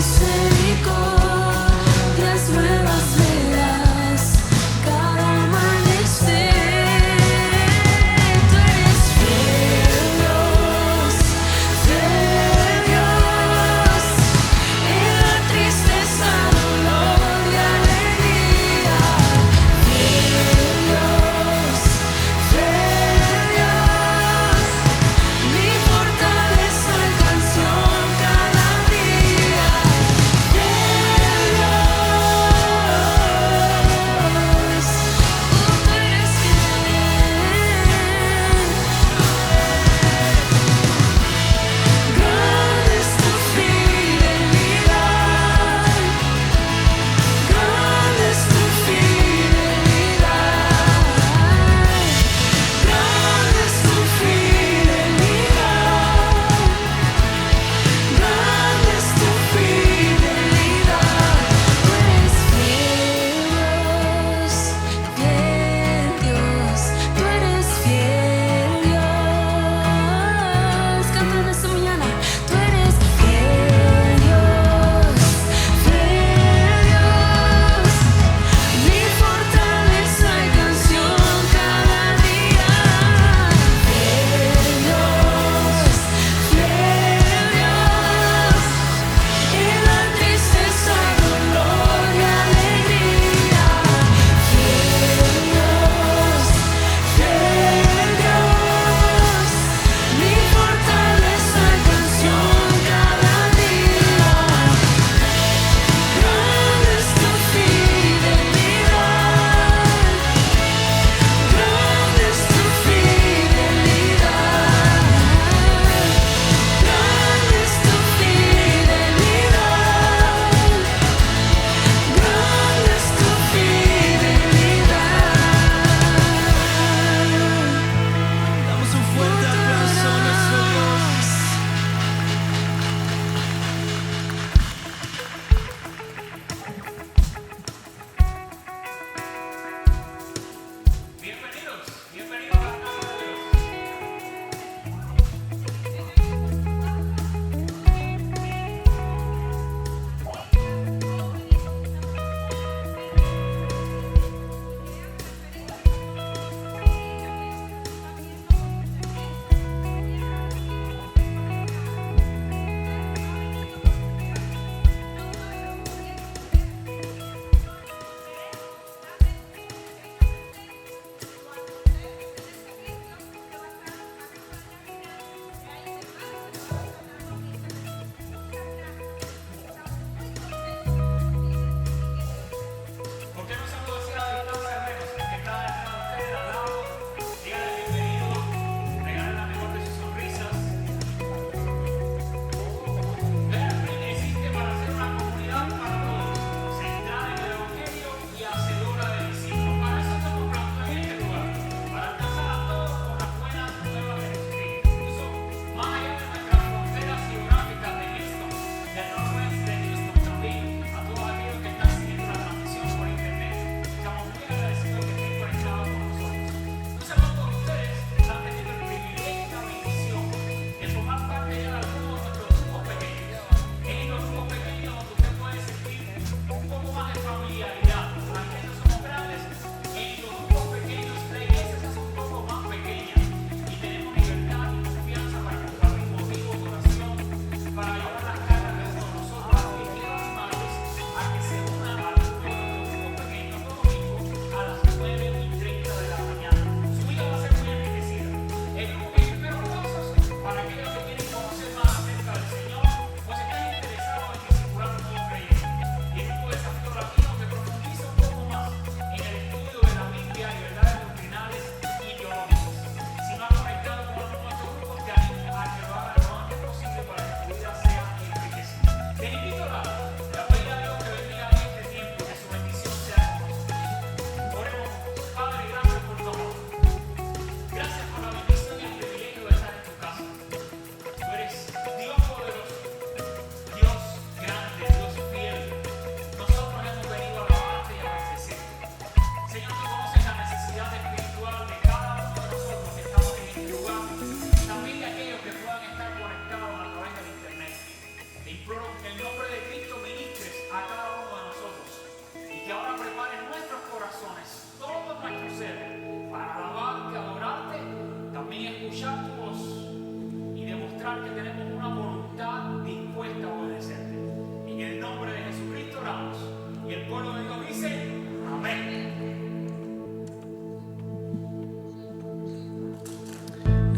misericordias nuevas me das cada amanecer. Tú eres fiel Dios, en la tristeza, dolor y alegría. Fiel Dios, mi fortaleza en canción cada día. Fiel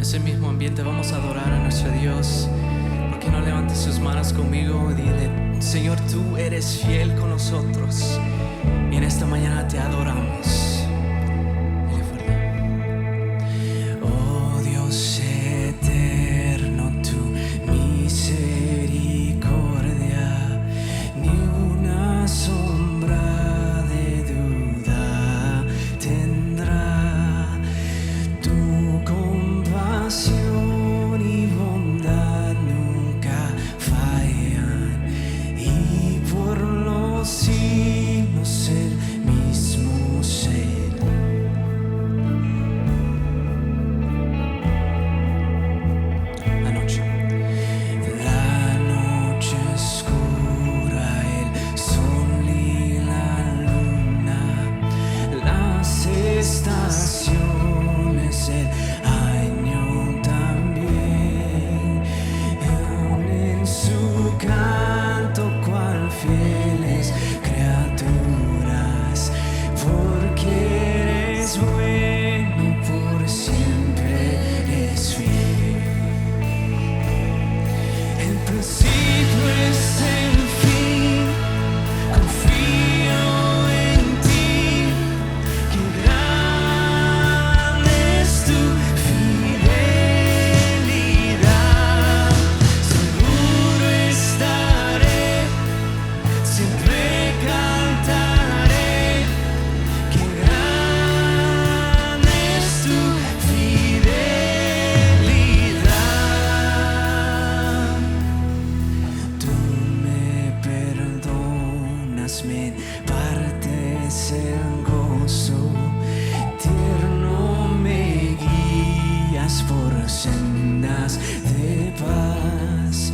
ese mismo ambiente vamos a adorar a nuestro Dios. ¿Por qué no levantes sus manos conmigo y dile: Señor, tú eres fiel con nosotros y en esta mañana te adoramos? Dile fuerte. Oh Dios eterno, tu misericordia ni una sombra de duda tendrá. Tu compasión y bondad nunca fallan, y por los siglos el mismo ser. La noche oscura, el sol y la luna, las estaciones, el año también, unen su canto cual fieles criaturas, porque eres bueno, por siempre eres fiel. El principio es el fin, confío en ti, que grande es tu fidelidad. Seguro estaré, siempre cantaré, que grande es tu fidelidad. Tú me perdonas, me partes el gozo, tierno me guías por sendas de paz.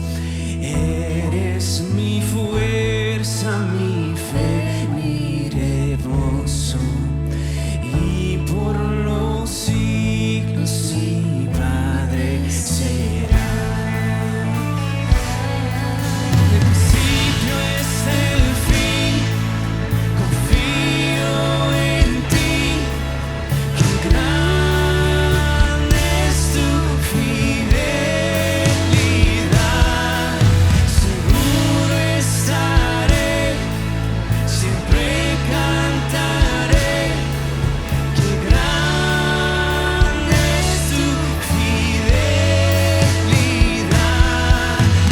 Eres mi fuerza, mi fe, mi reposo, y por los siglos mi Padre será. El principio es el fin, confío en ti, que grande es tu fidelidad. Seguro estaré, siempre cantaré, que grande es tu fidelidad.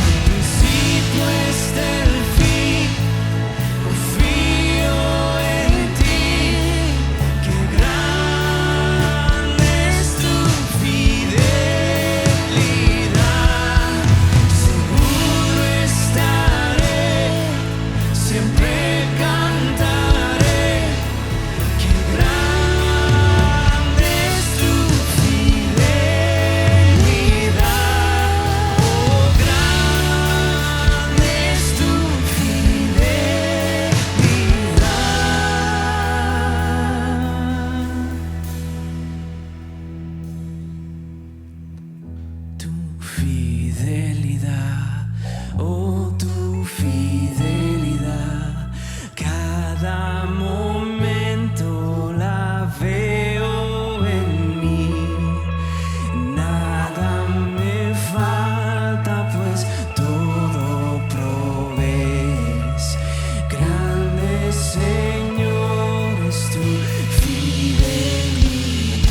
El principio es el fin, confío en ti, que grande es tu fidelidad. Seguro estaré, siempre cantaré, que grande es tu fidelidad. Oh, grande es tu fidelidad. Tu fidelidad, oh, tu fidelidad, cada momento la veo en mí. Nada me falta, pues todo provees. Grande Señor es tu fidelidad.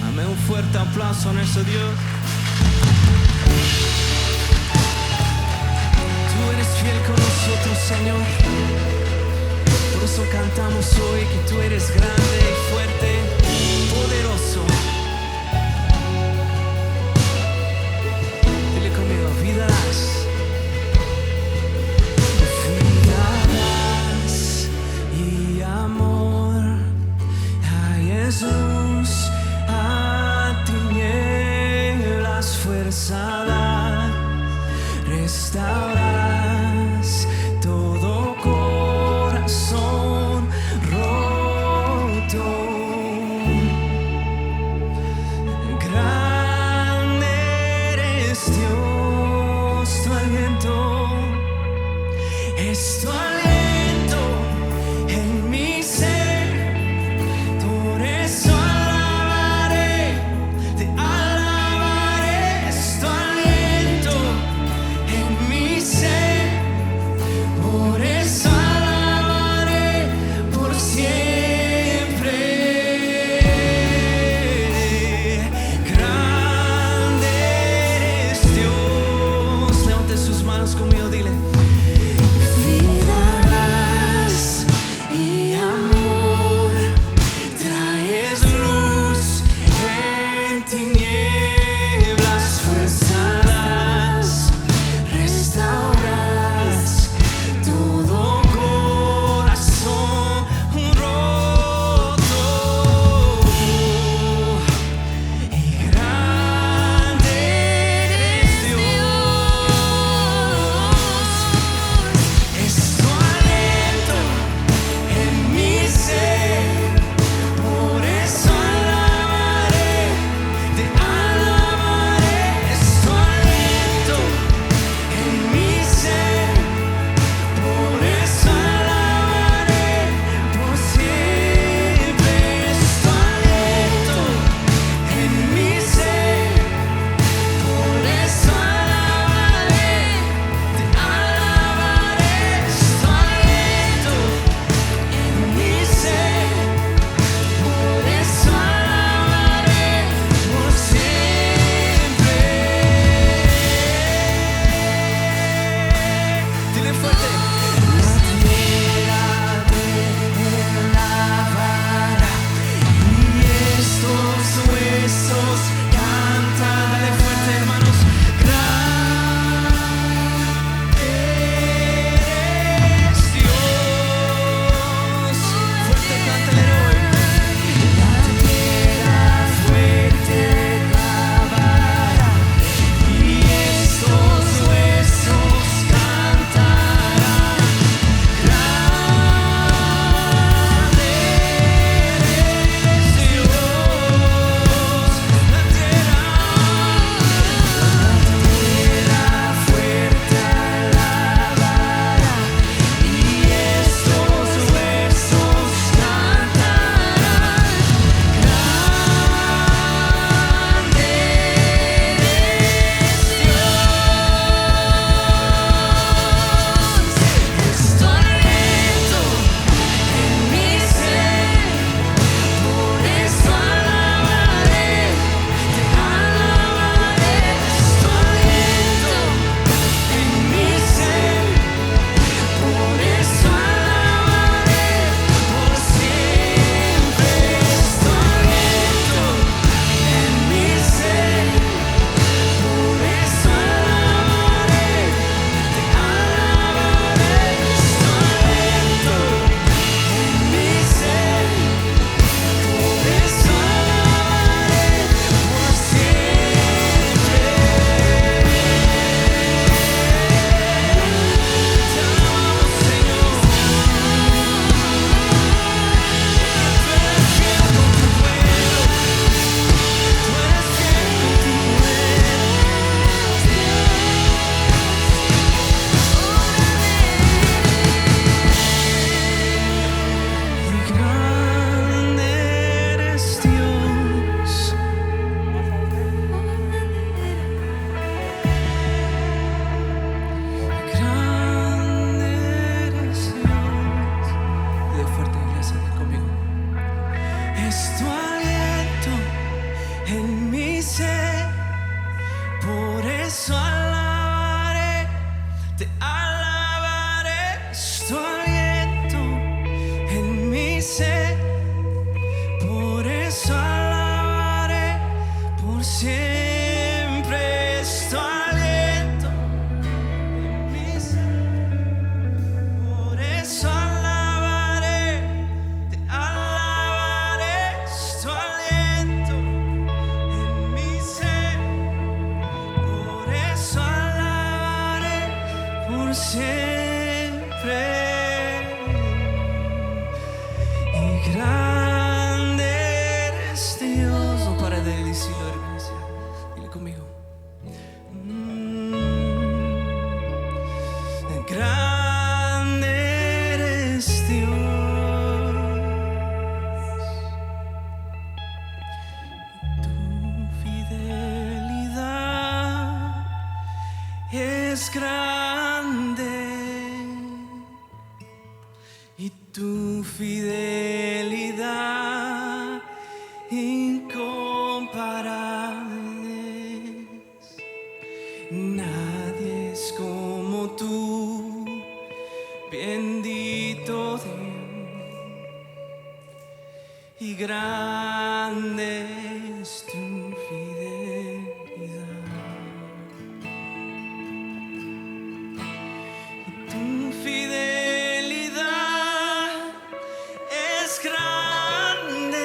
Amén. Un fuerte aplauso a nuestro Dios. Tú eres fiel con nosotros, Señor. Por eso cantamos hoy que tú eres grande y fuerte y poderoso. Dile conmigo: vida das. Vida das y amor. Ay, es luz a tinieblas, fuerza da, restauras todo corazón roto. Grande eres Dios, tu aliento es tu aliento en mi ser. Por eso alabaré, te alabaré. y tu fidelidad incomparable. Nadie es como tú, bendito Dios, y grande es tu fidelidad. Tu fidelidad es grande,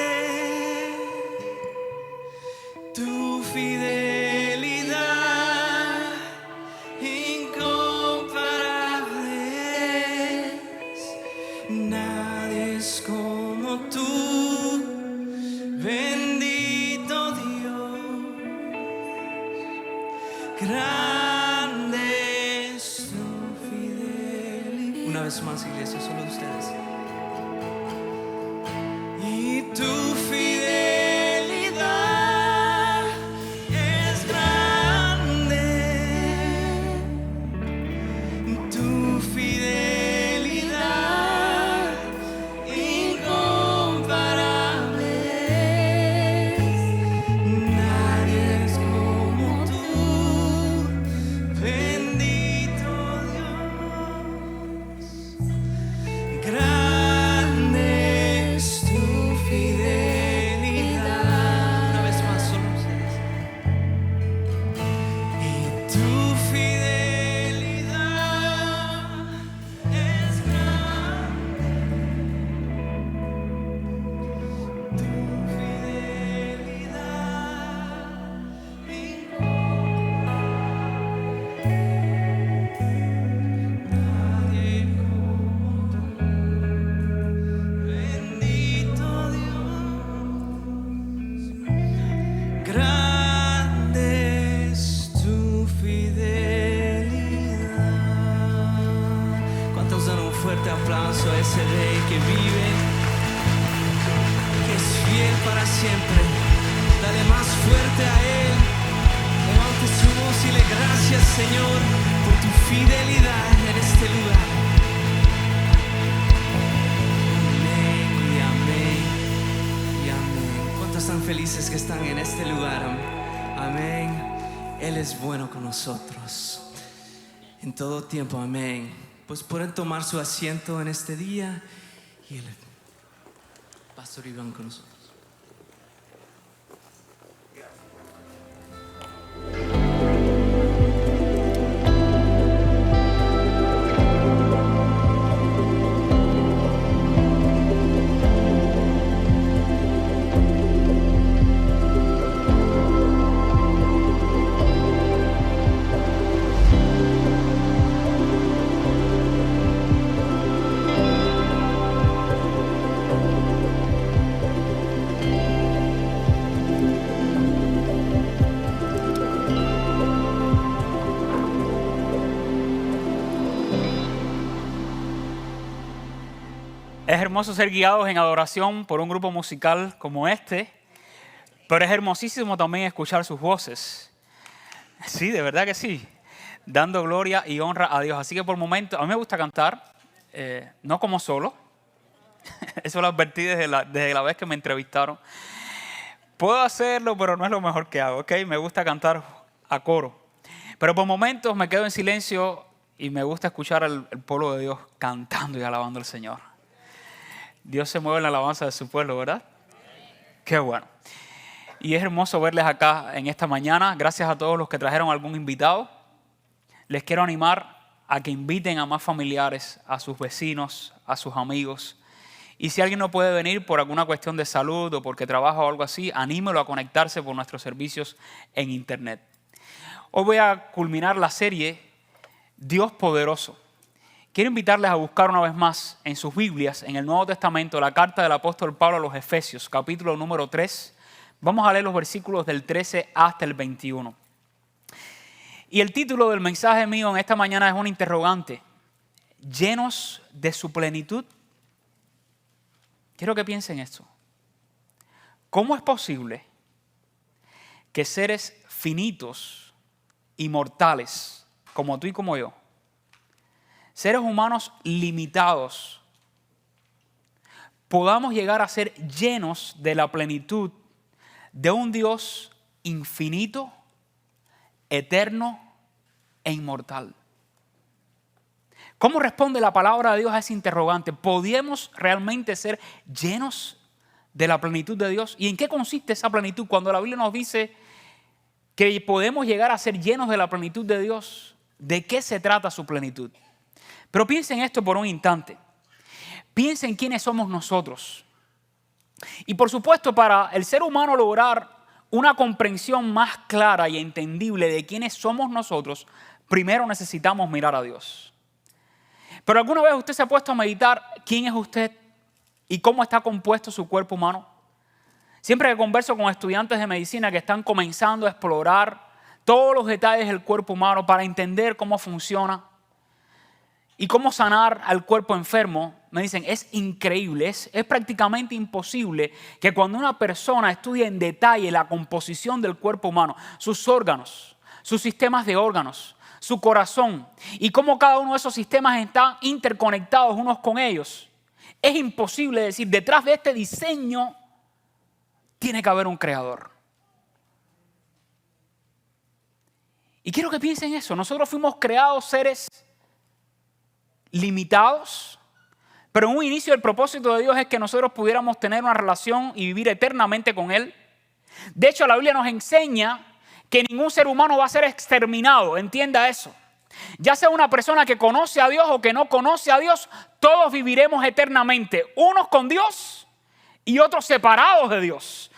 tu fidelidad incomparable. Nadie es como tú, bendito Dios, grande es tu fidelidad. Una vez más, iglesia, solo ustedes. Y tu fidelidad es grande, tu fidelidad incomparable. Nadie es como tú, bendito Dios, grande es tu fidelidad. Una vez más, solo ustedes. Y tu fidelidad es grande, tu fidelidad. ¿Cuántos dan un fuerte aplauso a ese rey que vive, que es fiel para siempre? Dale más fuerte a él. Levante su voz y le gracias, Señor, por tu fidelidad en este lugar. Amén y amén y amén. ¿Cuántos están felices que están en este lugar? Amén. Él es bueno con nosotros en todo tiempo. Amén. Pues pueden tomar su asiento en este día y el pastor Iván con nosotros. Es hermoso ser guiados en adoración por un grupo musical como este, pero es hermosísimo también escuchar sus voces. Sí, de verdad que sí, dando gloria y honra a Dios. Así que por momentos, a mí me gusta cantar, no como solo, eso lo advertí desde la vez que me entrevistaron. Puedo hacerlo, pero no es lo mejor que hago, ¿ok? Me gusta cantar a coro. Pero por momentos me quedo en silencio y me gusta escuchar al pueblo de Dios cantando y alabando al Señor. Dios se mueve en la alabanza de su pueblo, ¿verdad? Qué bueno. Y es hermoso verles acá en esta mañana. Gracias a todos los que trajeron algún invitado. Les quiero animar a que inviten a más familiares, a sus vecinos, a sus amigos. Y si alguien no puede venir por alguna cuestión de salud o porque trabaja o algo así, anímelo a conectarse por nuestros servicios en internet. Hoy voy a culminar la serie Dios Poderoso. Quiero invitarles a buscar una vez más en sus Biblias, en el Nuevo Testamento, la carta del apóstol Pablo a los Efesios, capítulo número 3. Vamos a leer los versículos del 13 hasta el 21. Y el título del mensaje mío en esta mañana es una interrogante. ¿Llenos de su plenitud? Quiero que piensen esto. ¿Cómo es posible que seres finitos y mortales, como tú y como yo, seres humanos limitados, podamos llegar a ser llenos de la plenitud de un Dios infinito, eterno e inmortal. ¿Cómo responde la palabra de Dios a ese interrogante? ¿Podemos realmente ser llenos de la plenitud de Dios? ¿Y en qué consiste esa plenitud? Cuando la Biblia nos dice que podemos llegar a ser llenos de la plenitud de Dios, ¿de qué se trata su plenitud? Pero piensen esto por un instante. Piensen quiénes somos nosotros. Y por supuesto, para el ser humano lograr una comprensión más clara y entendible de quiénes somos nosotros, primero necesitamos mirar a Dios. Pero ¿alguna vez usted se ha puesto a meditar quién es usted y cómo está compuesto su cuerpo humano? Siempre que converso con estudiantes de medicina que están comenzando a explorar todos los detalles del cuerpo humano para entender cómo funciona y cómo sanar al cuerpo enfermo, me dicen, es increíble, es prácticamente imposible que cuando una persona estudia en detalle la composición del cuerpo humano, sus órganos, sus sistemas de órganos, su corazón y cómo cada uno de esos sistemas están interconectados unos con ellos, es imposible decir, detrás de este diseño tiene que haber un creador. Y quiero que piensen eso, nosotros fuimos creados seres limitados, pero en un inicio el propósito de Dios es que nosotros pudiéramos tener una relación y vivir eternamente con Él. De hecho, la Biblia nos enseña que ningún ser humano va a ser exterminado, entienda eso. Ya sea una persona que conoce a Dios o que no conoce a Dios, todos viviremos eternamente, unos con Dios y otros separados de Dios.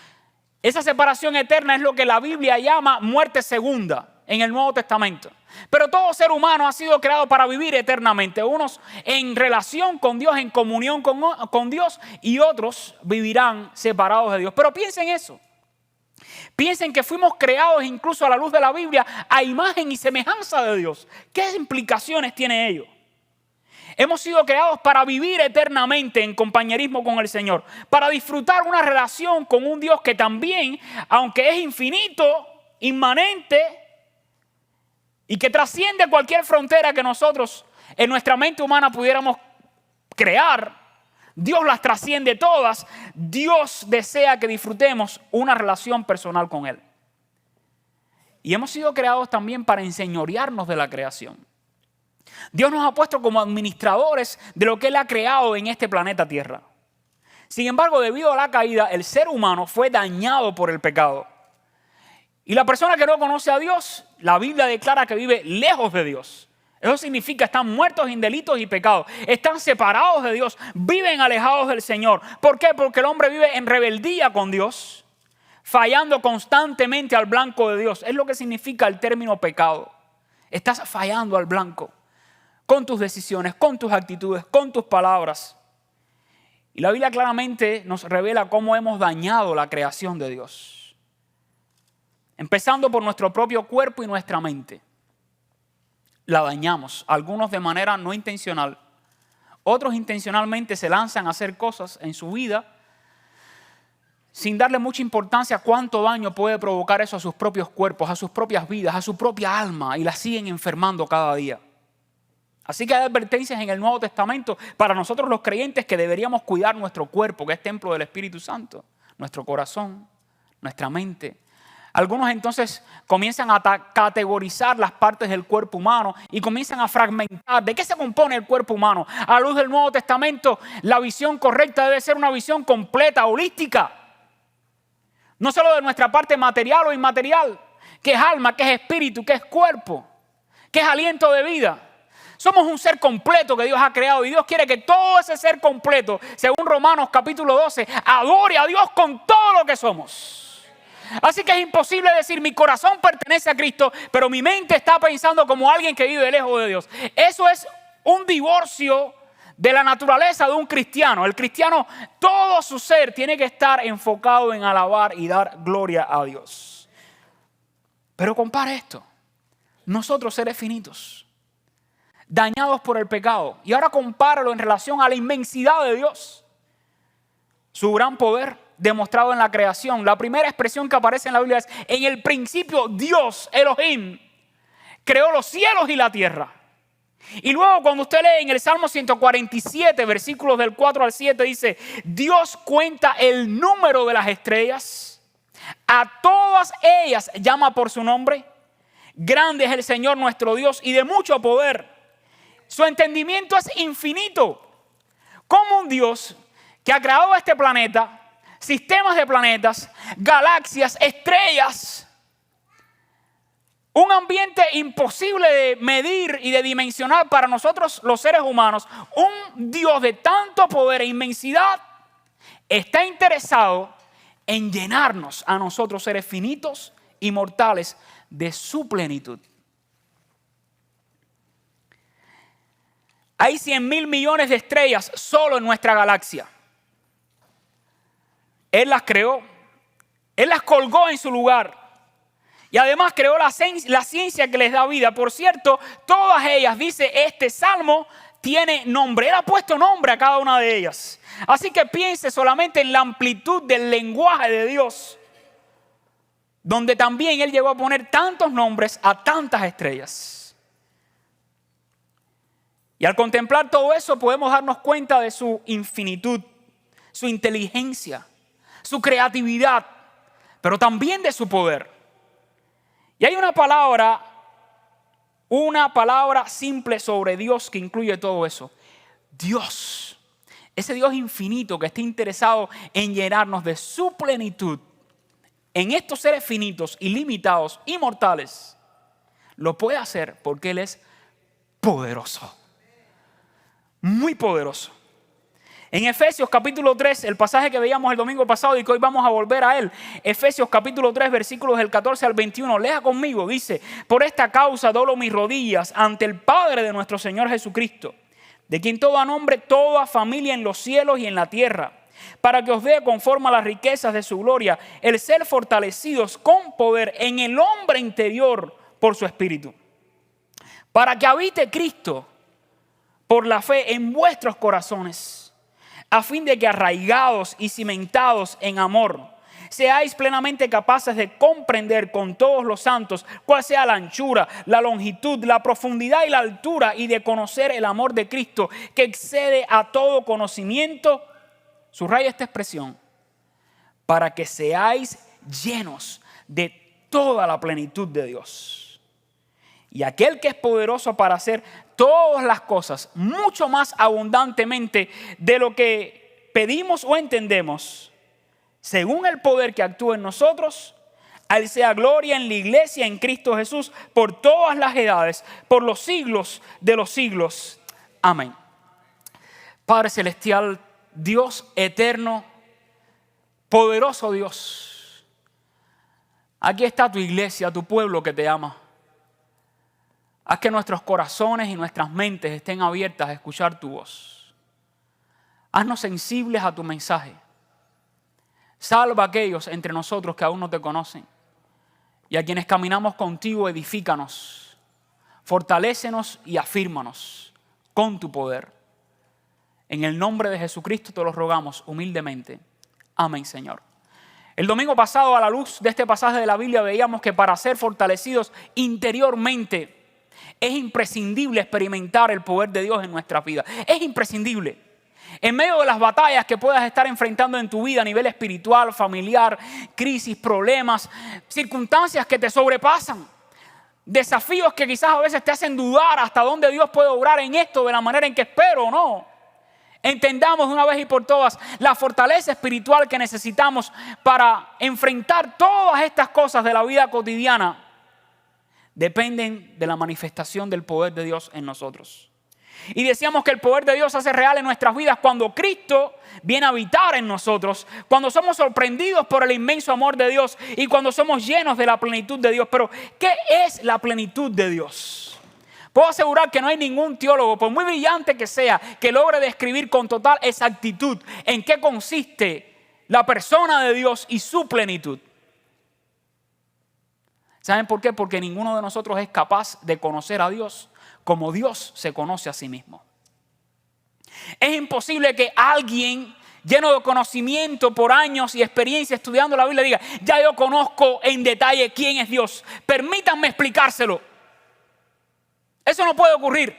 Esa separación eterna es lo que la Biblia llama muerte segunda en el Nuevo Testamento. Pero todo ser humano ha sido creado para vivir eternamente, unos en relación con Dios, en comunión con Dios, y otros vivirán separados de Dios. Pero piensen eso. Piensen que fuimos creados incluso a la luz de la Biblia a imagen y semejanza de Dios. ¿Qué implicaciones tiene ello? Hemos sido creados para vivir eternamente en compañerismo con el Señor, para disfrutar una relación con un Dios que también, aunque es infinito, inmanente y que trasciende cualquier frontera que nosotros en nuestra mente humana pudiéramos crear, Dios las trasciende todas. Dios desea que disfrutemos una relación personal con Él. Y hemos sido creados también para enseñorearnos de la creación. Dios nos ha puesto como administradores de lo que Él ha creado en este planeta Tierra. Sin embargo, debido a la caída, el ser humano fue dañado por el pecado. Y la persona que no conoce a Dios, la Biblia declara que vive lejos de Dios. Eso significa están muertos en delitos y pecados, están separados de Dios, viven alejados del Señor. ¿Por qué? Porque el hombre vive en rebeldía con Dios, fallando constantemente al blanco de Dios. Es lo que significa el término pecado. Estás fallando al blanco con tus decisiones, con tus actitudes, con tus palabras. Y la Biblia claramente nos revela cómo hemos dañado la creación de Dios. Empezando por nuestro propio cuerpo y nuestra mente. La dañamos, algunos de manera no intencional, otros intencionalmente se lanzan a hacer cosas en su vida sin darle mucha importancia a cuánto daño puede provocar eso a sus propios cuerpos, a sus propias vidas, a su propia alma, y la siguen enfermando cada día. Así que hay advertencias en el Nuevo Testamento para nosotros los creyentes que deberíamos cuidar nuestro cuerpo, que es templo del Espíritu Santo, nuestro corazón, nuestra mente. Algunos entonces comienzan a categorizar las partes del cuerpo humano y comienzan a fragmentar. ¿De qué se compone el cuerpo humano? A la luz del Nuevo Testamento, la visión correcta debe ser una visión completa, holística. No solo de nuestra parte material o inmaterial, que es alma, que es espíritu, que es cuerpo, que es aliento de vida. Somos un ser completo que Dios ha creado y Dios quiere que todo ese ser completo, según Romanos capítulo 12, adore a Dios con todo lo que somos. Así que es imposible decir mi corazón pertenece a Cristo, pero mi mente está pensando como alguien que vive lejos de Dios. Eso es un divorcio de la naturaleza de un cristiano. El cristiano, todo su ser tiene que estar enfocado en alabar y dar gloria a Dios. Pero compare esto. Nosotros seres finitos, dañados por el pecado. Y ahora compáralo en relación a la inmensidad de Dios. Su gran poder demostrado en la creación. La primera expresión que aparece en la Biblia es: en el principio Dios, Elohim, creó los cielos y la tierra. Y luego cuando usted lee en el Salmo 147, versículos del 4 al 7, dice: Dios cuenta el número de las estrellas, a todas ellas llama por su nombre. Grande es el Señor nuestro Dios y de mucho poder. Su entendimiento es infinito. Como un Dios que ha creado este planeta, sistemas de planetas, galaxias, estrellas, un ambiente imposible de medir y de dimensionar para nosotros los seres humanos, un Dios de tanto poder e inmensidad está interesado en llenarnos a nosotros, seres finitos y mortales, de su plenitud. Hay 100,000 millones de estrellas solo en nuestra galaxia. Él las creó, Él las colgó en su lugar. Y además creó la ciencia que les da vida. Por cierto, todas ellas, dice este salmo, tiene nombre. Él ha puesto nombre a cada una de ellas. Así que piense solamente en la amplitud del lenguaje de Dios, donde también Él llegó a poner tantos nombres a tantas estrellas. Y al contemplar todo eso podemos darnos cuenta de su infinitud, su inteligencia, su creatividad, pero también de su poder. Y hay una palabra simple sobre Dios que incluye todo eso. Dios, ese Dios infinito que está interesado en llenarnos de su plenitud en estos seres finitos, ilimitados, inmortales, lo puede hacer porque Él es poderoso, muy poderoso. En Efesios capítulo 3, el pasaje que veíamos el domingo pasado y que hoy vamos a volver a él. Efesios capítulo 3, versículos del 14 al 21. Lea conmigo, dice: Por esta causa doblo mis rodillas ante el Padre de nuestro Señor Jesucristo, de quien todo nombre, toda familia en los cielos y en la tierra, para que os dé conforme a las riquezas de su gloria, el ser fortalecidos con poder en el hombre interior por su Espíritu, para que habite Cristo por la fe en vuestros corazones, a fin de que arraigados y cimentados en amor, seáis plenamente capaces de comprender con todos los santos cuál sea la anchura, la longitud, la profundidad y la altura, y de conocer el amor de Cristo que excede a todo conocimiento. Subraya esta expresión: para que seáis llenos de toda la plenitud de Dios. Y aquel que es poderoso para hacer todas las cosas mucho más abundantemente de lo que pedimos o entendemos, según el poder que actúa en nosotros, a Él sea gloria en la iglesia en Cristo Jesús por todas las edades, por los siglos de los siglos. Amén. Padre celestial, Dios eterno, poderoso Dios, aquí está tu iglesia, tu pueblo que te ama. Haz que nuestros corazones y nuestras mentes estén abiertas a escuchar tu voz. Haznos sensibles a tu mensaje. Salva a aquellos entre nosotros que aún no te conocen. Y a quienes caminamos contigo, edifícanos. Fortalécenos y afírmanos con tu poder. En el nombre de Jesucristo te lo rogamos humildemente. Amén, Señor. El domingo pasado, a la luz de este pasaje de la Biblia, veíamos que para ser fortalecidos interiormente es imprescindible experimentar el poder de Dios en nuestra vida. Es imprescindible. En medio de las batallas que puedas estar enfrentando en tu vida a nivel espiritual, familiar, crisis, problemas, circunstancias que te sobrepasan, desafíos que quizás a veces te hacen dudar hasta dónde Dios puede obrar en esto de la manera en que espero o no. Entendamos de una vez y por todas la fortaleza espiritual que necesitamos para enfrentar todas estas cosas de la vida cotidiana. Dependen de la manifestación del poder de Dios en nosotros. Y decíamos que el poder de Dios se hace real en nuestras vidas cuando Cristo viene a habitar en nosotros, cuando somos sorprendidos por el inmenso amor de Dios y cuando somos llenos de la plenitud de Dios. Pero, ¿qué es la plenitud de Dios? Puedo asegurar que no hay ningún teólogo, por muy brillante que sea, que logre describir con total exactitud en qué consiste la persona de Dios y su plenitud. ¿Saben por qué? Porque ninguno de nosotros es capaz de conocer a Dios como Dios se conoce a sí mismo. Es imposible que alguien lleno de conocimiento por años y experiencia estudiando la Biblia diga: ya yo conozco en detalle quién es Dios, permítanme explicárselo. Eso no puede ocurrir.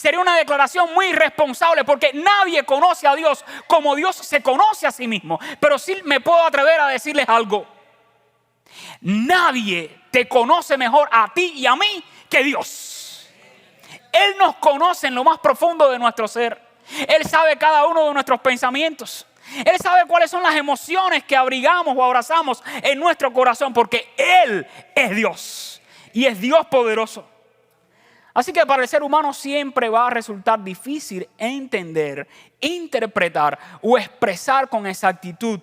Sería una declaración muy irresponsable porque nadie conoce a Dios como Dios se conoce a sí mismo. Pero sí me puedo atrever a decirles algo. Nadie te conoce mejor a ti y a mí que Dios. Él nos conoce en lo más profundo de nuestro ser. Él sabe cada uno de nuestros pensamientos. Él sabe cuáles son las emociones que abrigamos o abrazamos en nuestro corazón porque Él es Dios y es Dios poderoso. Así que para el ser humano siempre va a resultar difícil entender, interpretar o expresar con exactitud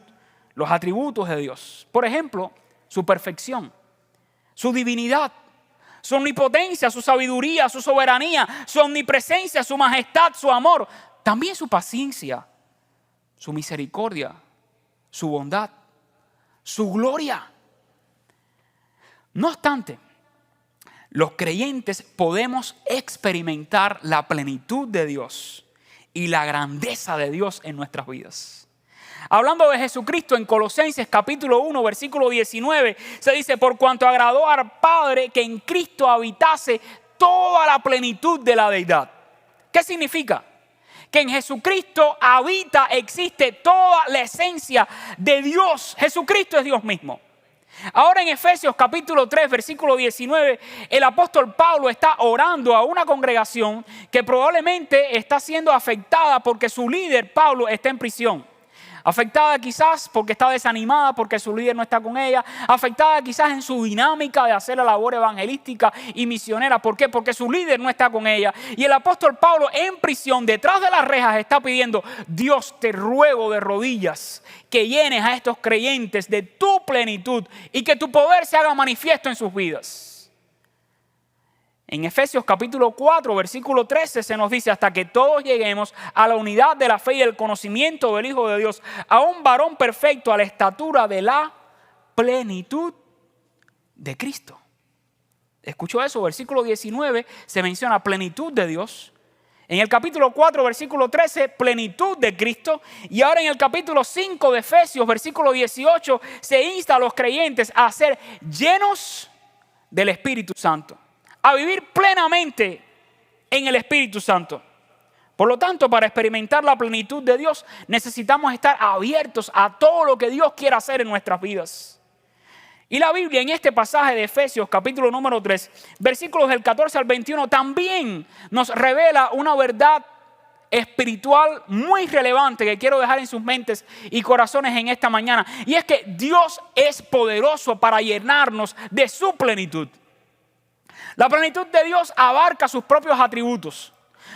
los atributos de Dios. Por ejemplo, su perfección, su divinidad, su omnipotencia, su sabiduría, su soberanía, su omnipresencia, su majestad, su amor, también su paciencia, su misericordia, su bondad, su gloria. No obstante, los creyentes podemos experimentar la plenitud de Dios y la grandeza de Dios en nuestras vidas. Hablando de Jesucristo en Colosenses capítulo 1 versículo 19 se dice: por cuanto agradó al Padre que en Cristo habitase toda la plenitud de la deidad. ¿Qué significa? Que en Jesucristo habita, existe toda la esencia de Dios. Jesucristo es Dios mismo. Ahora en Efesios capítulo 3 versículo 19 el apóstol Pablo está orando a una congregación que probablemente está siendo afectada porque su líder Pablo está en prisión. Afectada quizás porque está desanimada, porque su líder no está con ella. Afectada quizás en su dinámica de hacer la labor evangelística y misionera. ¿Por qué? Porque su líder no está con ella. Y el apóstol Pablo en prisión, detrás de las rejas, está pidiendo: Dios, te ruego de rodillas que llenes a estos creyentes de tu plenitud y que tu poder se haga manifiesto en sus vidas. En Efesios capítulo 4, versículo 13 se nos dice: hasta que todos lleguemos a la unidad de la fe y el conocimiento del Hijo de Dios, a un varón perfecto, a la estatura de la plenitud de Cristo. ¿Escuchó eso? Versículo 19 se menciona plenitud de Dios. En el capítulo 4, versículo 13, plenitud de Cristo. Y ahora en el capítulo 5 de Efesios, versículo 18, se insta a los creyentes a ser llenos del Espíritu Santo, a vivir plenamente en el Espíritu Santo. Por lo tanto, para experimentar la plenitud de Dios, necesitamos estar abiertos a todo lo que Dios quiere hacer en nuestras vidas. Y la Biblia en este pasaje de Efesios, capítulo número 3, versículos del 14 al 21, también nos revela una verdad espiritual muy relevante que quiero dejar en sus mentes y corazones en esta mañana. Y es que Dios es poderoso para llenarnos de su plenitud. La plenitud de Dios abarca sus propios atributos.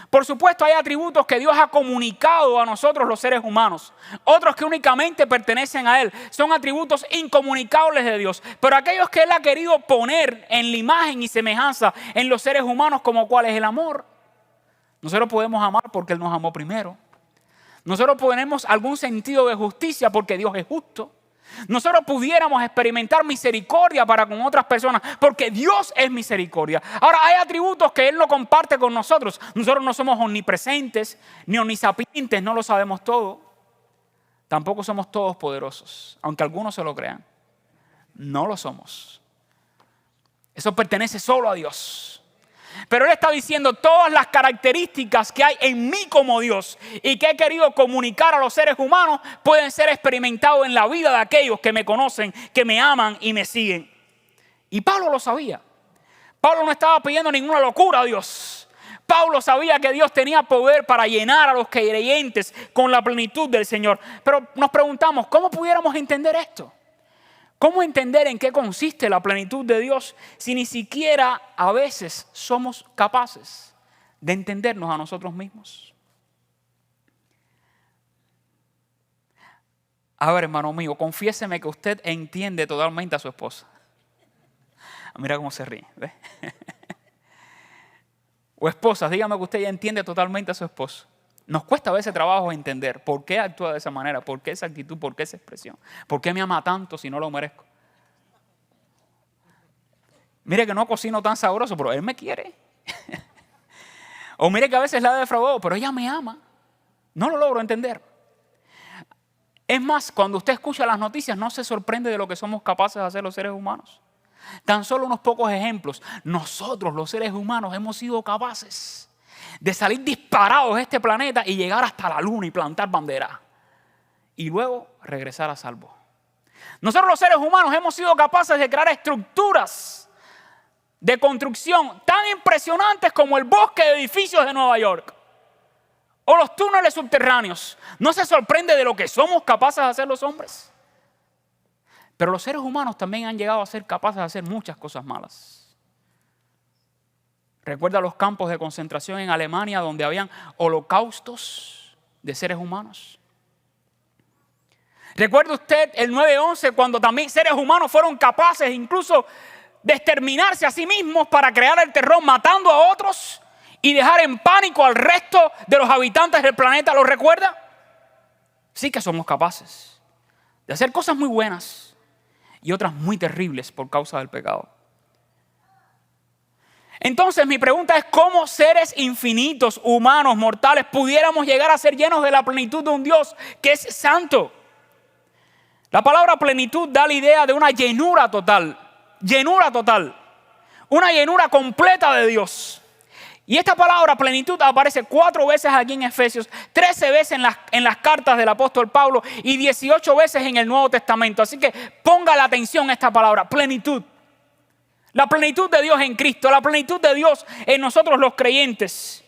Por supuesto, hay atributos que Dios ha comunicado a nosotros los seres humanos. Otros que únicamente pertenecen a Él. Son atributos incomunicables de Dios. Pero aquellos que Él ha querido poner en la imagen y semejanza en los seres humanos, como cuál es el amor. Nosotros podemos amar porque Él nos amó primero. Nosotros tenemos algún sentido de justicia porque Dios es justo. Nosotros pudiéramos experimentar misericordia para con otras personas porque Dios es misericordia. Ahora, hay atributos que Él no comparte con nosotros. Nosotros no somos omnipresentes ni omnisapientes, no lo sabemos todo. Tampoco somos todos poderosos, aunque algunos se lo crean. No lo somos. Eso pertenece solo a Dios. Pero Él está diciendo: todas las características que hay en mí como Dios y que he querido comunicar a los seres humanos pueden ser experimentados en la vida de aquellos que me conocen, que me aman y me siguen. Y Pablo lo sabía. Pablo no estaba pidiendo ninguna locura a Dios. Pablo sabía que Dios tenía poder para llenar a los creyentes con la plenitud del Señor. Pero nos preguntamos, ¿cómo pudiéramos entender esto? ¿Cómo entender en qué consiste la plenitud de Dios si ni siquiera a veces somos capaces de entendernos a nosotros mismos? A ver, hermano mío, confiéseme que usted entiende totalmente a su esposa. Mira cómo se ríe, ¿ves? O esposas, dígame que usted ya entiende totalmente a su esposo. Nos cuesta a veces trabajo entender por qué actúa de esa manera, por qué esa actitud, por qué esa expresión, por qué me ama tanto si no lo merezco. Mire que no cocino tan sabroso, pero él me quiere. O mire que a veces la he defraudado, pero ella me ama. No lo logro entender. Es más, cuando usted escucha las noticias, no se sorprende de lo que somos capaces de hacer los seres humanos. Tan solo unos pocos ejemplos. Nosotros, los seres humanos, hemos sido capaces de salir disparados de este planeta y llegar hasta la luna y plantar bandera. Y luego regresar a salvo. Nosotros los seres humanos hemos sido capaces de crear estructuras de construcción tan impresionantes como el bosque de edificios de Nueva York o los túneles subterráneos. ¿No se sorprende de lo que somos capaces de hacer los hombres? Pero los seres humanos también han llegado a ser capaces de hacer muchas cosas malas. ¿Recuerda los campos de concentración en Alemania donde habían holocaustos de seres humanos? ¿Recuerda usted el 9/11 cuando también seres humanos fueron capaces incluso de exterminarse a sí mismos para crear el terror matando a otros y dejar en pánico al resto de los habitantes del planeta? ¿Lo recuerda? Sí que somos capaces de hacer cosas muy buenas y otras muy terribles por causa del pecado. Entonces mi pregunta es: ¿cómo seres infinitos, humanos, mortales, pudiéramos llegar a ser llenos de la plenitud de un Dios que es santo? La palabra plenitud da la idea de una llenura total, una llenura completa de Dios. Y esta palabra plenitud aparece 4 veces aquí en Efesios, 13 veces en las cartas del apóstol Pablo y 18 veces en el Nuevo Testamento. Así que ponga la atención a esta palabra, plenitud. La plenitud de Dios en Cristo, la plenitud de Dios en nosotros los creyentes.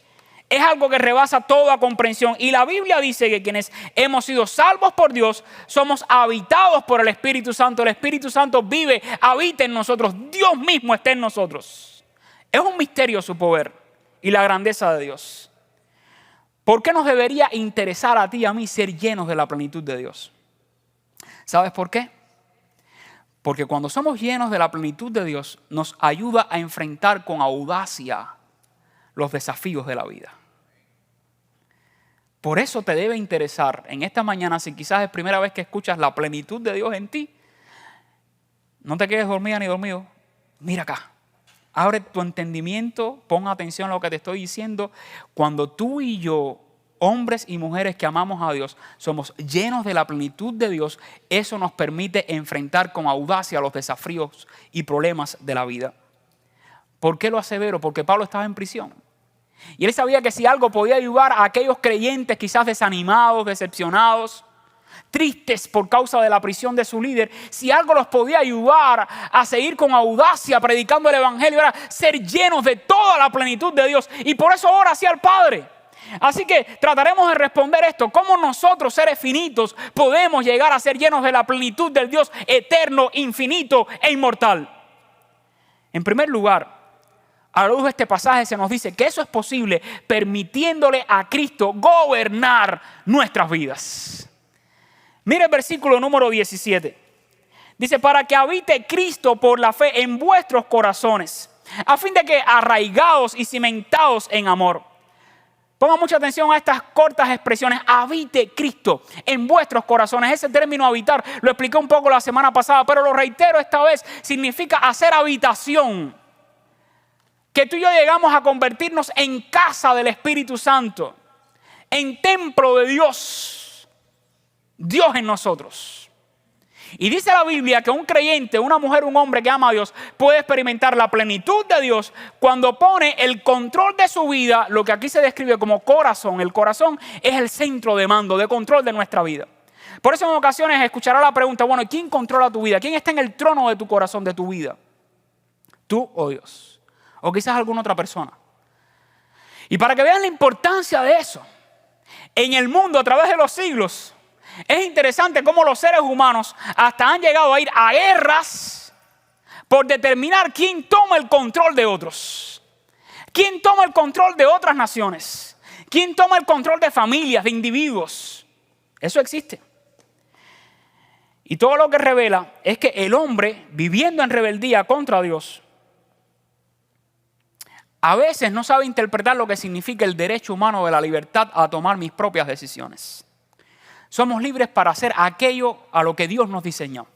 Es algo que rebasa toda comprensión. Y la Biblia dice que quienes hemos sido salvos por Dios, somos habitados por el Espíritu Santo. El Espíritu Santo vive, habita en nosotros. Dios mismo está en nosotros. Es un misterio su poder y la grandeza de Dios. ¿Por qué nos debería interesar a ti y a mí ser llenos de la plenitud de Dios? ¿Sabes por qué? Porque cuando somos llenos de la plenitud de Dios, nos ayuda a enfrentar con audacia los desafíos de la vida. Por eso te debe interesar en esta mañana, si quizás es primera vez que escuchas la plenitud de Dios en ti, no te quedes dormida ni dormido. Mira acá, abre tu entendimiento, pon atención a lo que te estoy diciendo. Cuando tú y yo, hombres y mujeres que amamos a Dios, somos llenos de la plenitud de Dios, eso nos permite enfrentar con audacia los desafíos y problemas de la vida. ¿Por qué lo asevero? Porque Pablo estaba en prisión. Y él sabía que si algo podía ayudar a aquellos creyentes quizás desanimados, decepcionados, tristes por causa de la prisión de su líder, si algo los podía ayudar a seguir con audacia predicando el evangelio, era ser llenos de toda la plenitud de Dios. Y por eso ora hacia el Padre. Así que trataremos de responder esto: ¿cómo nosotros, seres finitos, podemos llegar a ser llenos de la plenitud del Dios eterno, infinito e inmortal? En primer lugar, a la luz de este pasaje se nos dice que eso es posible permitiéndole a Cristo gobernar nuestras vidas. Mire el versículo número 17. Dice: para que habite Cristo por la fe en vuestros corazones, a fin de que arraigados y cimentados en amor. Ponga mucha atención a estas cortas expresiones. Habite Cristo en vuestros corazones. Ese término habitar lo expliqué un poco la semana pasada, pero lo reitero esta vez. Significa hacer habitación. Que tú y yo llegamos a convertirnos en casa del Espíritu Santo, en templo de Dios, Dios en nosotros. Y dice la Biblia que un creyente, una mujer, un hombre que ama a Dios puede experimentar la plenitud de Dios cuando pone el control de su vida, lo que aquí se describe como corazón. El corazón es el centro de mando, de control de nuestra vida. Por eso en ocasiones escuchará la pregunta: bueno, ¿quién controla tu vida? ¿Quién está en el trono de tu corazón, de tu vida? ¿Tú o Dios? O quizás alguna otra persona. Y para que vean la importancia de eso, en el mundo a través de los siglos, es interesante cómo los seres humanos hasta han llegado a ir a guerras por determinar quién toma el control de otros. Quién toma el control de otras naciones. Quién toma el control de familias, de individuos. Eso existe. Y todo lo que revela es que el hombre, viviendo en rebeldía contra Dios, a veces no sabe interpretar lo que significa el derecho humano de la libertad a tomar mis propias decisiones. Somos libres para hacer aquello a lo que Dios nos diseñó.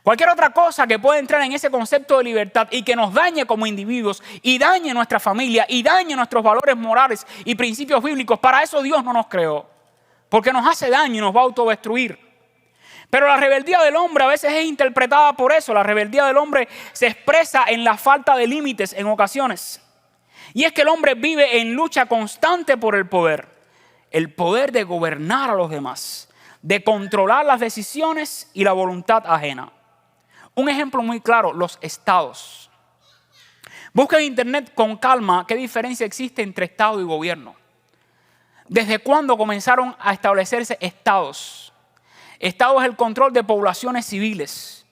Cualquier otra cosa que pueda entrar en ese concepto de libertad y que nos dañe como individuos y dañe nuestra familia y dañe nuestros valores morales y principios bíblicos, para eso Dios no nos creó. Porque nos hace daño y nos va a autodestruir. Pero la rebeldía del hombre a veces es interpretada por eso. La rebeldía del hombre se expresa en la falta de límites en ocasiones. Y es que el hombre vive en lucha constante por el poder de gobernar a los demás, de controlar las decisiones y la voluntad ajena. Un ejemplo muy claro, los estados. Busca en internet con calma qué diferencia existe entre estado y gobierno. ¿Desde cuándo comenzaron a establecerse estados? Estado es el control de poblaciones civiles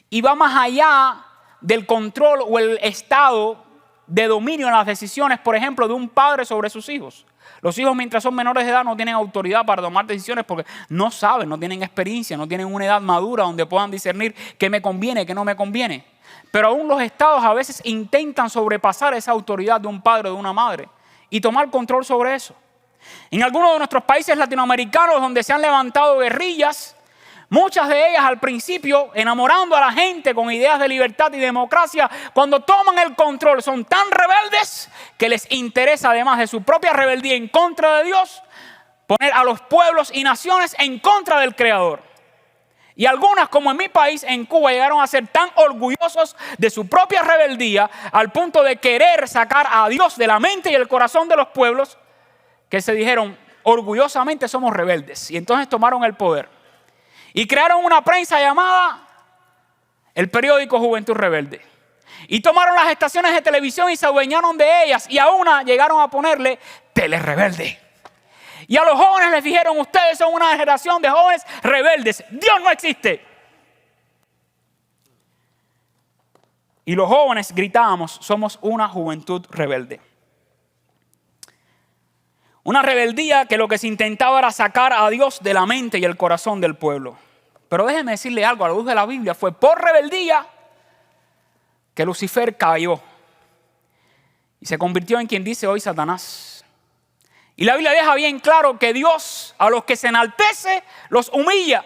y va más allá del control o el estado de dominio en las decisiones, por ejemplo, de un padre sobre sus hijos. Los hijos, mientras son menores de edad, no tienen autoridad para tomar decisiones porque no saben, no tienen experiencia, no tienen una edad madura donde puedan discernir qué me conviene, qué no me conviene. Pero aún los estados a veces intentan sobrepasar esa autoridad de un padre o de una madre y tomar control sobre eso. En algunos de nuestros países latinoamericanos donde se han levantado guerrillas, muchas de ellas al principio enamorando a la gente con ideas de libertad y democracia, cuando toman el control son tan rebeldes que les interesa, además de su propia rebeldía en contra de Dios, poner a los pueblos y naciones en contra del Creador. Y algunas, como en mi país, en Cuba, llegaron a ser tan orgullosos de su propia rebeldía al punto de querer sacar a Dios de la mente y el corazón de los pueblos, que se dijeron, orgullosamente somos rebeldes. Y entonces tomaron el poder. Y crearon una prensa llamada el periódico Juventud Rebelde. Y tomaron las estaciones de televisión y se adueñaron de ellas. Y a una llegaron a ponerle Telerebelde. Y a los jóvenes les dijeron, ustedes son una generación de jóvenes rebeldes. Dios no existe. Y los jóvenes gritábamos, somos una juventud rebelde. Una rebeldía que lo que se intentaba era sacar a Dios de la mente y el corazón del pueblo. Pero déjeme decirle algo, a la luz de la Biblia, fue por rebeldía que Lucifer cayó y se convirtió en quien dice hoy Satanás. Y la Biblia deja bien claro que Dios a los que se enaltece los humilla.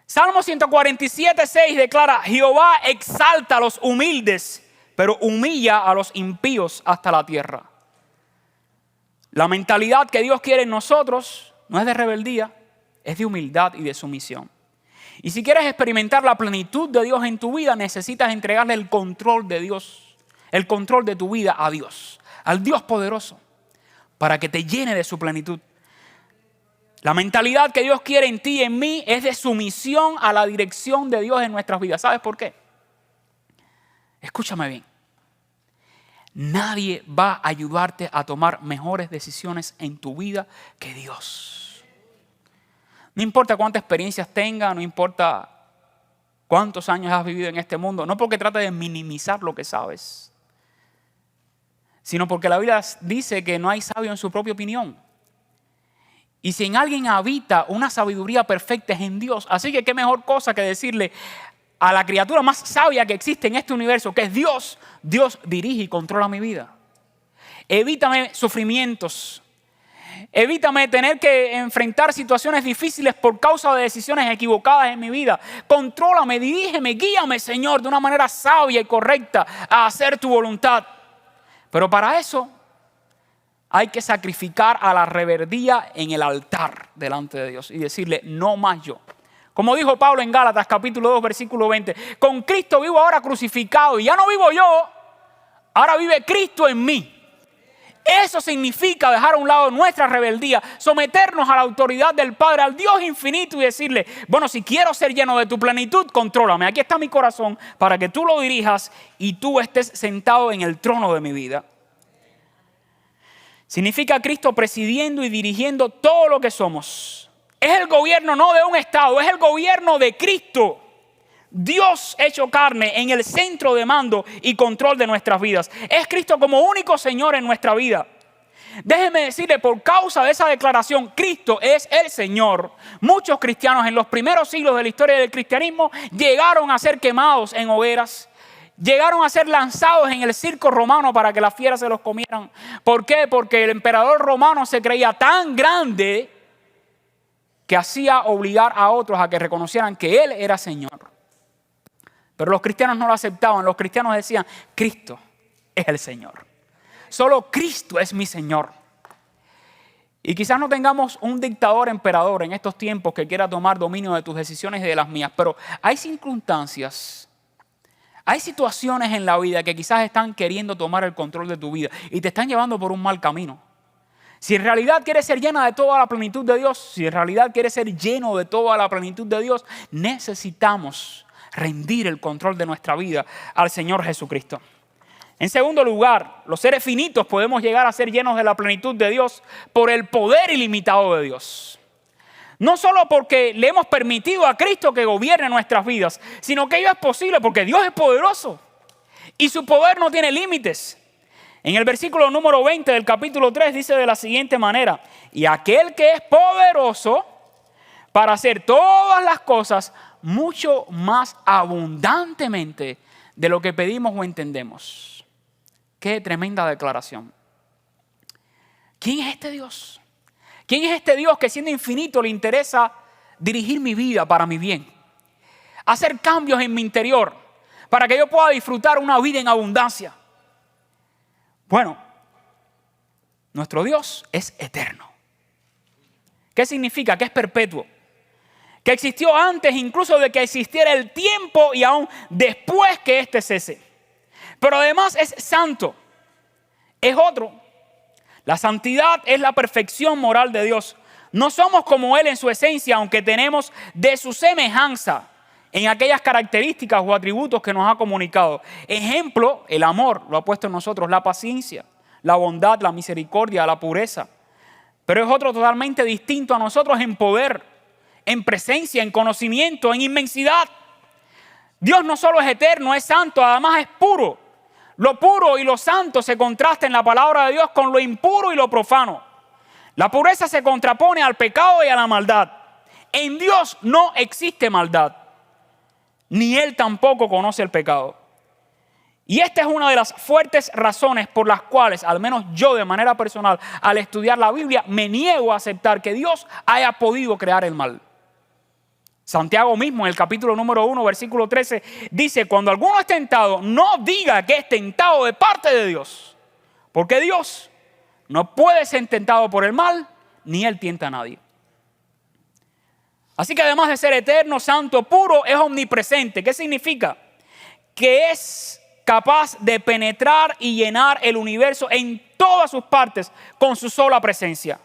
Salmo 147:6 declara, Jehová exalta a los humildes, pero humilla a los impíos hasta la tierra. La mentalidad que Dios quiere en nosotros no es de rebeldía, es de humildad y de sumisión. Y si quieres experimentar la plenitud de Dios en tu vida, necesitas entregarle el control de Dios, el control de tu vida a Dios, al Dios poderoso, para que te llene de su plenitud. La mentalidad que Dios quiere en ti y en mí es de sumisión a la dirección de Dios en nuestras vidas. ¿Sabes por qué? Escúchame bien. Nadie va a ayudarte a tomar mejores decisiones en tu vida que Dios. No importa cuántas experiencias tengas, no importa cuántos años has vivido en este mundo, no porque trate de minimizar lo que sabes, sino porque la Biblia dice que no hay sabio en su propia opinión. Y si en alguien habita una sabiduría perfecta es en Dios. Así que qué mejor cosa que decirle a la criatura más sabia que existe en este universo, que es Dios. Dios dirige y controla mi vida. Evítame sufrimientos. Evítame tener que enfrentar situaciones difíciles por causa de decisiones equivocadas en mi vida. Contrólame, dirígeme, guíame, Señor, de una manera sabia y correcta a hacer tu voluntad. Pero para eso hay que sacrificar a la rebeldía en el altar delante de Dios y decirle, no más yo. Como dijo Pablo en Gálatas capítulo 2 versículo 20, con Cristo vivo ahora crucificado y ya no vivo yo, ahora vive Cristo en mí. Eso significa dejar a un lado nuestra rebeldía, someternos a la autoridad del Padre, al Dios infinito y decirle, bueno, si quiero ser lleno de tu plenitud, contrólame. Aquí está mi corazón para que tú lo dirijas y tú estés sentado en el trono de mi vida. Significa Cristo presidiendo y dirigiendo todo lo que somos. Es el gobierno no de un estado, es el gobierno de Cristo. Dios hecho carne en el centro de mando y control de nuestras vidas. Es Cristo como único Señor en nuestra vida. Déjeme decirle, por causa de esa declaración, Cristo es el Señor. Muchos cristianos en los primeros siglos de la historia del cristianismo llegaron a ser quemados en hogueras. Llegaron a ser lanzados en el circo romano para que las fieras se los comieran. ¿Por qué? Porque el emperador romano se creía tan grande que hacía obligar a otros a que reconocieran que Él era Señor. Pero los cristianos no lo aceptaban. Los cristianos decían, Cristo es el Señor. Solo Cristo es mi Señor. Y quizás no tengamos un dictador emperador en estos tiempos que quiera tomar dominio de tus decisiones y de las mías. Pero hay circunstancias, Hay situaciones en la vida que quizás están queriendo tomar el control de tu vida y te están llevando por un mal camino. Si en realidad quieres ser llena de toda la plenitud de Dios, si en realidad quieres ser lleno de toda la plenitud de Dios, necesitamos rendir el control de nuestra vida al Señor Jesucristo. En segundo lugar, los seres finitos podemos llegar a ser llenos de la plenitud de Dios por el poder ilimitado de Dios. No solo porque le hemos permitido a Cristo que gobierne nuestras vidas, sino que ello es posible porque Dios es poderoso y su poder no tiene límites. En el versículo número 20 del capítulo 3 dice de la siguiente manera: y aquel que es poderoso para hacer todas las cosas mucho más abundantemente de lo que pedimos o entendemos. Qué tremenda declaración. ¿Quién es este Dios? ¿Quién es este Dios que siendo infinito le interesa dirigir mi vida para mi bien? Hacer cambios en mi interior para que yo pueda disfrutar una vida en abundancia. Bueno, nuestro Dios es eterno. ¿Qué significa? Que es perpetuo. Que existió antes incluso de que existiera el tiempo y aún después que éste cese. Pero además es santo. Es otro. La santidad es la perfección moral de Dios. No somos como Él en su esencia, aunque tenemos de su semejanza en aquellas características o atributos que nos ha comunicado. Ejemplo, el amor lo ha puesto en nosotros, la paciencia, la bondad, la misericordia, la pureza. Pero es otro totalmente distinto a nosotros en poder, en presencia, en conocimiento, en inmensidad. Dios no solo es eterno, es santo, además es puro. Lo puro y lo santo se contrasta en la palabra de Dios con lo impuro y lo profano. La pureza se contrapone al pecado y a la maldad. En Dios no existe maldad, ni Él tampoco conoce el pecado. Y esta es una de las fuertes razones por las cuales, al menos yo de manera personal, al estudiar la Biblia, me niego a aceptar que Dios haya podido crear el mal. Santiago mismo en el capítulo número 1, versículo 13, dice: cuando alguno es tentado, no diga que es tentado de parte de Dios, porque Dios no puede ser tentado por el mal, ni Él tienta a nadie. Así que además de ser eterno, santo, puro, es omnipresente. ¿Qué significa? Que es capaz de penetrar y llenar el universo en todas sus partes con su sola presencia.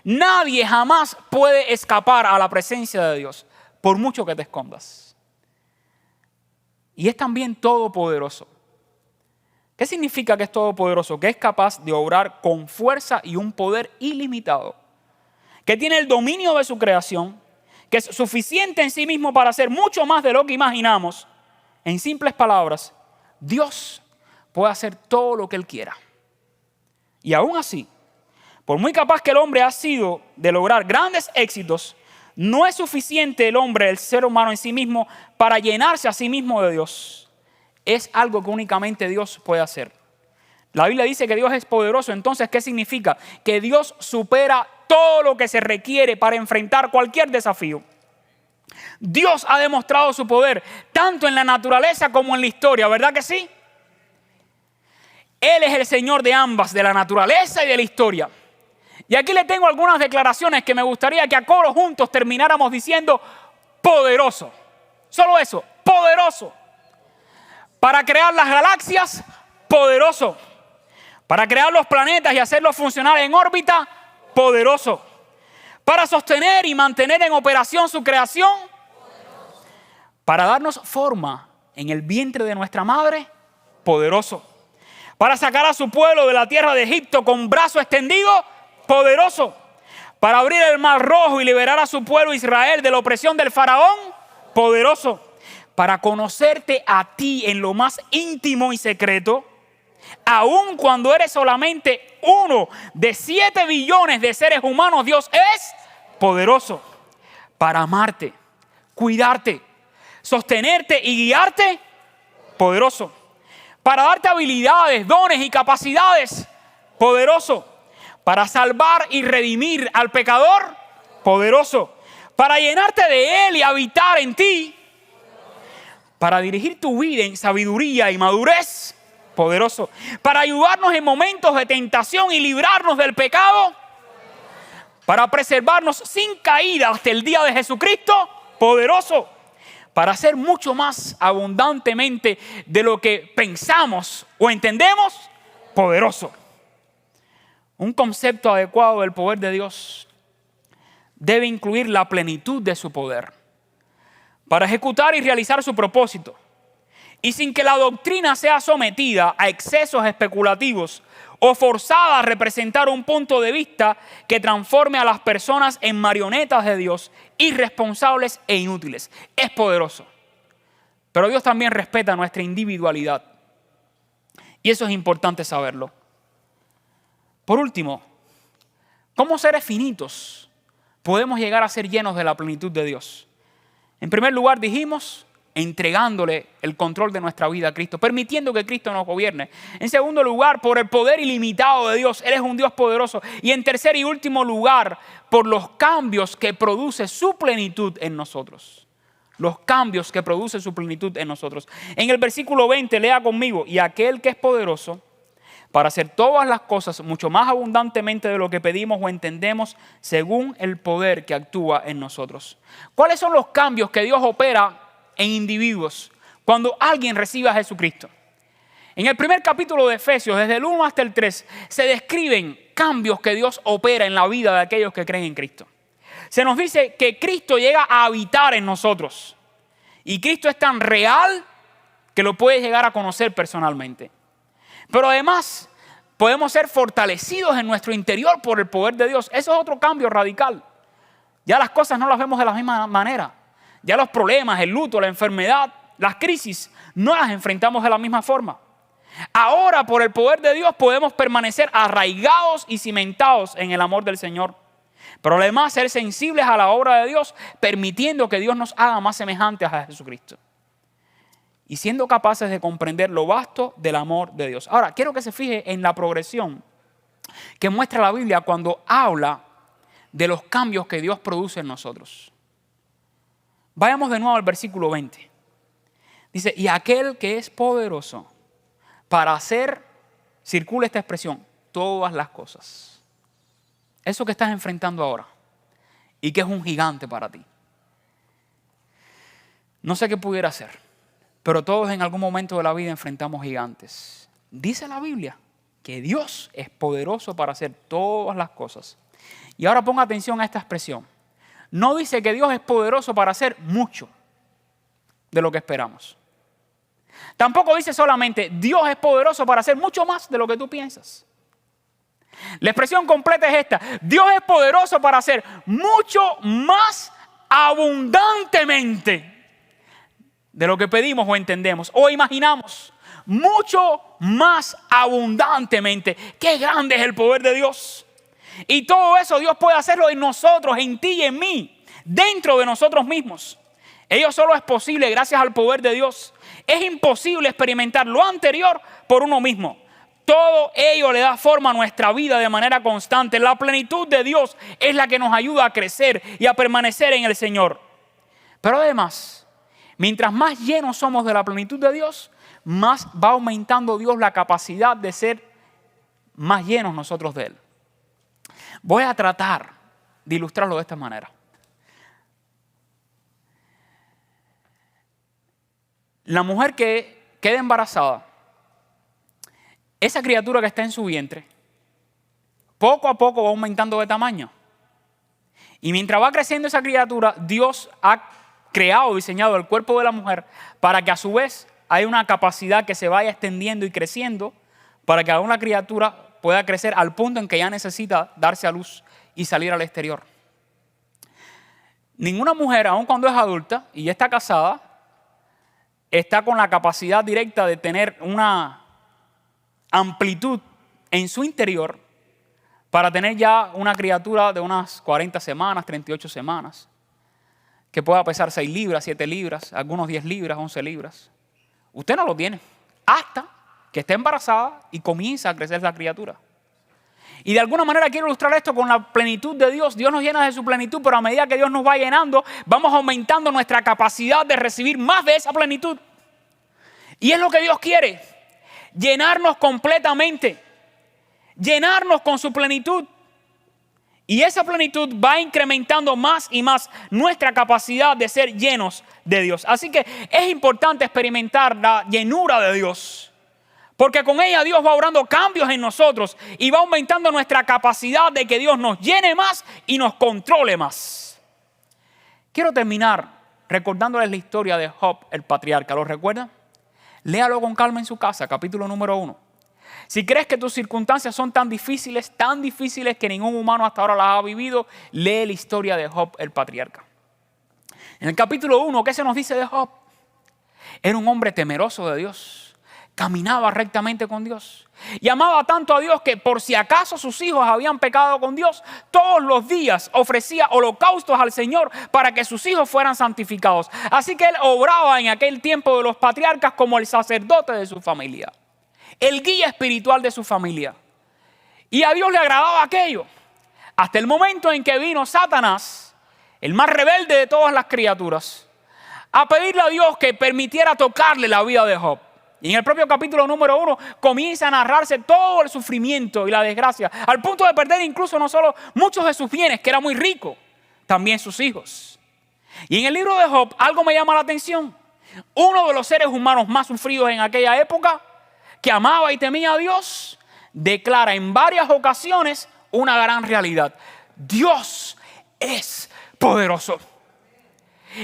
Nadie jamás puede escapar a la presencia de Dios, por mucho que te escondas. Y es también todopoderoso. ¿Qué significa que es todopoderoso? Que es capaz de obrar con fuerza y un poder ilimitado. Que tiene el dominio de su creación, que es suficiente en sí mismo para hacer mucho más de lo que imaginamos. En simples palabras, Dios puede hacer todo lo que Él quiera. Y aún así, por muy capaz que el hombre ha sido de lograr grandes éxitos, no es suficiente el hombre, el ser humano en sí mismo, para llenarse a sí mismo de Dios. Es algo que únicamente Dios puede hacer. La Biblia dice que Dios es poderoso. Entonces, ¿qué significa? Que Dios supera todo lo que se requiere para enfrentar cualquier desafío. Dios ha demostrado su poder tanto en la naturaleza como en la historia, ¿verdad que sí? Él es el Señor de ambas, de la naturaleza y de la historia. Y aquí le tengo algunas declaraciones que me gustaría que a coro juntos termináramos diciendo: poderoso. Solo eso, poderoso. Para crear las galaxias, poderoso. Para crear los planetas y hacerlos funcionar en órbita, poderoso. Para sostener y mantener en operación su creación, poderoso. Para darnos forma en el vientre de nuestra madre, poderoso. Para sacar a su pueblo de la tierra de Egipto con brazo extendido, poderoso. Para abrir el mar rojo y liberar a su pueblo Israel de la opresión del faraón, poderoso. Para conocerte a ti en lo más íntimo y secreto, aun cuando eres solamente uno de 7 billones de seres humanos, Dios es poderoso. Para amarte, cuidarte, sostenerte y guiarte, poderoso. Para darte habilidades, dones y capacidades, poderoso. Para salvar y redimir al pecador, poderoso. Para llenarte de Él y habitar en ti. Para dirigir tu vida en sabiduría y madurez, poderoso. Para ayudarnos en momentos de tentación y librarnos del pecado. Para preservarnos sin caída hasta el día de Jesucristo, poderoso. para hacer mucho más abundantemente de lo que pensamos o entendemos, poderoso. Un concepto adecuado del poder de Dios debe incluir la plenitud de su poder para ejecutar y realizar su propósito, y sin que la doctrina sea sometida a excesos especulativos o forzada a representar un punto de vista que transforme a las personas en marionetas de Dios, irresponsables e inútiles. Es poderoso. Pero Dios también respeta nuestra individualidad. Y eso es importante saberlo. Por último, ¿cómo seres finitos podemos llegar a ser llenos de la plenitud de Dios? En primer lugar, dijimos, entregándole el control de nuestra vida a Cristo, permitiendo que Cristo nos gobierne. En segundo lugar, por el poder ilimitado de Dios. Él es un Dios poderoso. Y en tercer y último lugar, por los cambios que produce su plenitud en nosotros. Los cambios que produce su plenitud en nosotros. En el versículo 20, lea conmigo: y aquel que es poderoso para hacer todas las cosas mucho más abundantemente de lo que pedimos o entendemos, según el poder que actúa en nosotros. ¿Cuáles son los cambios que Dios opera en individuos cuando alguien recibe a Jesucristo? En el primer capítulo de Efesios, desde el 1 hasta el 3, se describen cambios que Dios opera en la vida de aquellos que creen en Cristo. Se nos dice que Cristo llega a habitar en nosotros. Y Cristo es tan real que lo puedes llegar a conocer personalmente. Pero además podemos ser fortalecidos en nuestro interior por el poder de Dios. Eso es otro cambio radical. Ya las cosas no las vemos de la misma manera. Ya los problemas, el luto, la enfermedad, las crisis, no las enfrentamos de la misma forma. Ahora, por el poder de Dios, podemos permanecer arraigados y cimentados en el amor del Señor. Pero además ser sensibles a la obra de Dios, permitiendo que Dios nos haga más semejantes a Jesucristo. Y siendo capaces de comprender lo vasto del amor de Dios. Ahora, quiero que se fije en la progresión que muestra la Biblia cuando habla de los cambios que Dios produce en nosotros. Vayamos de nuevo al versículo 20. Dice, y aquel que es poderoso para hacer, circula esta expresión, todas las cosas. Eso que estás enfrentando ahora y que es un gigante para ti. No sé qué pudiera hacer, pero todos en algún momento de la vida enfrentamos gigantes. Dice la Biblia que Dios es poderoso para hacer todas las cosas. Y ahora ponga atención a esta expresión. No dice que Dios es poderoso para hacer mucho de lo que esperamos. Tampoco dice solamente Dios es poderoso para hacer mucho más de lo que tú piensas. La expresión completa es esta: Dios es poderoso para hacer mucho más abundantemente de lo que pedimos o entendemos o imaginamos. Mucho más abundantemente. ¡Qué grande es el poder de Dios! Y todo eso Dios puede hacerlo en nosotros, en ti y en mí, dentro de nosotros mismos. Ello solo es posible gracias al poder de Dios. Es imposible experimentar lo anterior por uno mismo. Todo ello le da forma a nuestra vida de manera constante. La plenitud de Dios es la que nos ayuda a crecer y a permanecer en el Señor. Pero además, mientras más llenos somos de la plenitud de Dios, más va aumentando Dios la capacidad de ser más llenos nosotros de Él. Voy a tratar de ilustrarlo de esta manera. La mujer que queda embarazada, esa criatura que está en su vientre, poco a poco va aumentando de tamaño. Y mientras va creciendo esa criatura, Dios ha creado, diseñado el cuerpo de la mujer para que a su vez haya una capacidad que se vaya extendiendo y creciendo para que una criatura pueda crecer al punto en que ya necesita darse a luz y salir al exterior. Ninguna mujer, aun cuando es adulta y ya está casada, está con la capacidad directa de tener una amplitud en su interior para tener ya una criatura de unas 40 semanas, 38 semanas, que pueda pesar 6 libras, 7 libras, algunos 10 libras, 11 libras. Usted no lo tiene hasta que esté embarazada y comienza a crecer la criatura. Y de alguna manera quiero ilustrar esto con la plenitud de Dios. Dios nos llena de su plenitud, pero a medida que Dios nos va llenando, vamos aumentando nuestra capacidad de recibir más de esa plenitud. Y es lo que Dios quiere, llenarnos completamente, llenarnos con su plenitud. Y esa plenitud va incrementando más y más nuestra capacidad de ser llenos de Dios. Así que es importante experimentar la llenura de Dios, porque con ella Dios va obrando cambios en nosotros y va aumentando nuestra capacidad de que Dios nos llene más y nos controle más. Quiero terminar recordándoles la historia de Job, el patriarca. ¿Lo recuerdan? Léalo con calma en su casa, capítulo número 1. Si crees que tus circunstancias son tan difíciles que ningún humano hasta ahora las ha vivido, lee la historia de Job, el patriarca. En el capítulo 1, ¿qué se nos dice de Job? Era un hombre temeroso de Dios, caminaba rectamente con Dios y amaba tanto a Dios que por si acaso sus hijos habían pecado con Dios, todos los días ofrecía holocaustos al Señor para que sus hijos fueran santificados. Así que él obraba en aquel tiempo de los patriarcas como el sacerdote de su familia, el guía espiritual de su familia. Y a Dios le agradaba aquello. Hasta el momento en que vino Satanás, el más rebelde de todas las criaturas, a pedirle a Dios que permitiera tocarle la vida de Job. Y en el propio capítulo número 1 comienza a narrarse todo el sufrimiento y la desgracia, al punto de perder incluso no solo muchos de sus bienes, que era muy rico, también sus hijos. Y en el libro de Job algo me llama la atención. Uno de los seres humanos más sufridos en aquella época, que amaba y temía a Dios, declara en varias ocasiones una gran realidad: Dios es poderoso.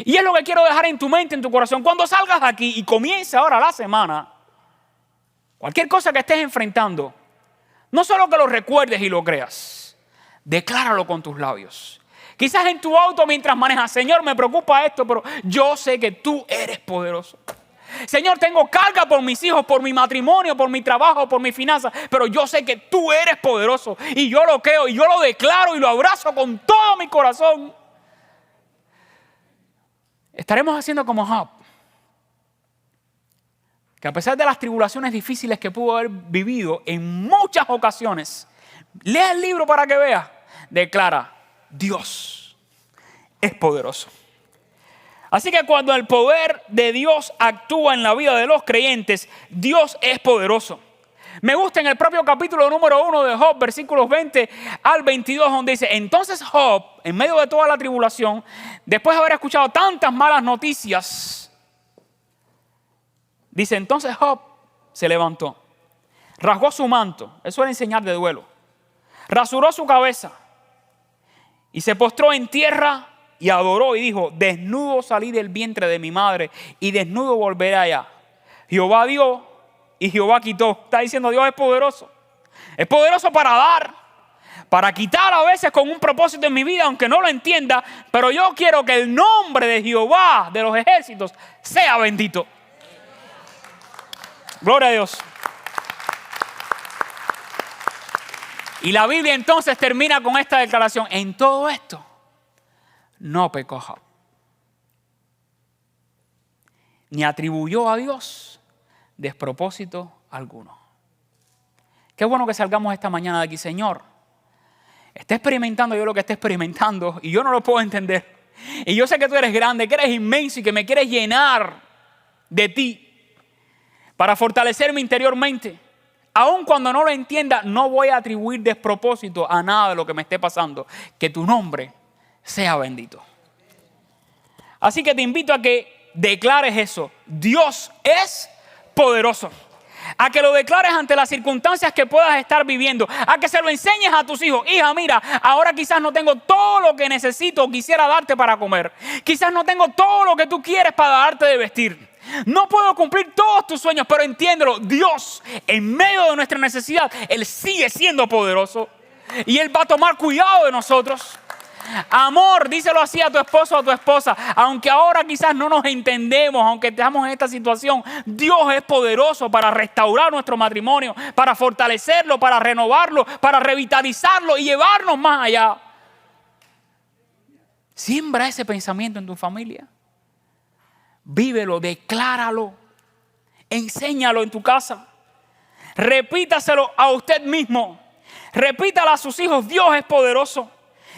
Y es lo que quiero dejar en tu mente, en tu corazón. Cuando salgas de aquí y comience ahora la semana, cualquier cosa que estés enfrentando, no solo que lo recuerdes y lo creas, decláralo con tus labios. Quizás en tu auto mientras manejas: Señor, me preocupa esto, pero yo sé que tú eres poderoso. Señor, tengo carga por mis hijos, por mi matrimonio, por mi trabajo, por mis finanzas, pero yo sé que tú eres poderoso y yo lo creo y yo lo declaro y lo abrazo con todo mi corazón. Estaremos haciendo como Job, que a pesar de las tribulaciones difíciles que pudo haber vivido en muchas ocasiones, lea el libro para que vea, declara: Dios es poderoso. Así que cuando el poder de Dios actúa en la vida de los creyentes, Dios es poderoso. Me gusta en el propio capítulo número 1 de Job, versículos 20 al 22, donde dice: entonces Job, en medio de toda la tribulación, después de haber escuchado tantas malas noticias, dice, entonces Job se levantó, rasgó su manto, eso era enseñar de duelo, rasuró su cabeza y se postró en tierra y adoró y dijo: desnudo salí del vientre de mi madre y desnudo volveré allá. Jehová dio y Jehová quitó. Está diciendo: Dios es poderoso. Es poderoso para dar, para quitar a veces con un propósito en mi vida, aunque no lo entienda. Pero yo quiero que el nombre de Jehová de los ejércitos sea bendito. Gloria a Dios. Y la Biblia entonces termina con esta declaración: en todo esto no pecó Job, ni atribuyó a Dios despropósito alguno. Qué bueno que salgamos esta mañana de aquí. Señor, está experimentando yo lo que está experimentando y yo no lo puedo entender. Y yo sé que tú eres grande, que eres inmenso y que me quieres llenar de ti para fortalecerme interiormente. Aun cuando no lo entienda, no voy a atribuir despropósito a nada de lo que me esté pasando. Que tu nombre sea bendito. Así que te invito a que declares eso: Dios es poderoso. A que lo declares ante las circunstancias que puedas estar viviendo. A que se lo enseñes a tus hijos: hija, mira, ahora quizás no tengo todo lo que necesito o quisiera darte para comer. Quizás no tengo todo lo que tú quieres para darte de vestir. No puedo cumplir todos tus sueños, pero entiéndelo, Dios, en medio de nuestra necesidad, Él sigue siendo poderoso. Y Él va a tomar cuidado de nosotros. Amor, díselo así a tu esposo o a tu esposa. Aunque ahora quizás no nos entendemos, aunque estamos en esta situación, Dios es poderoso para restaurar nuestro matrimonio, para fortalecerlo, para renovarlo, para revitalizarlo y llevarnos más allá. Siembra ese pensamiento en tu familia. Vívelo, decláralo, enséñalo en tu casa. Repítaselo a usted mismo. Repítalo a sus hijos: Dios es poderoso.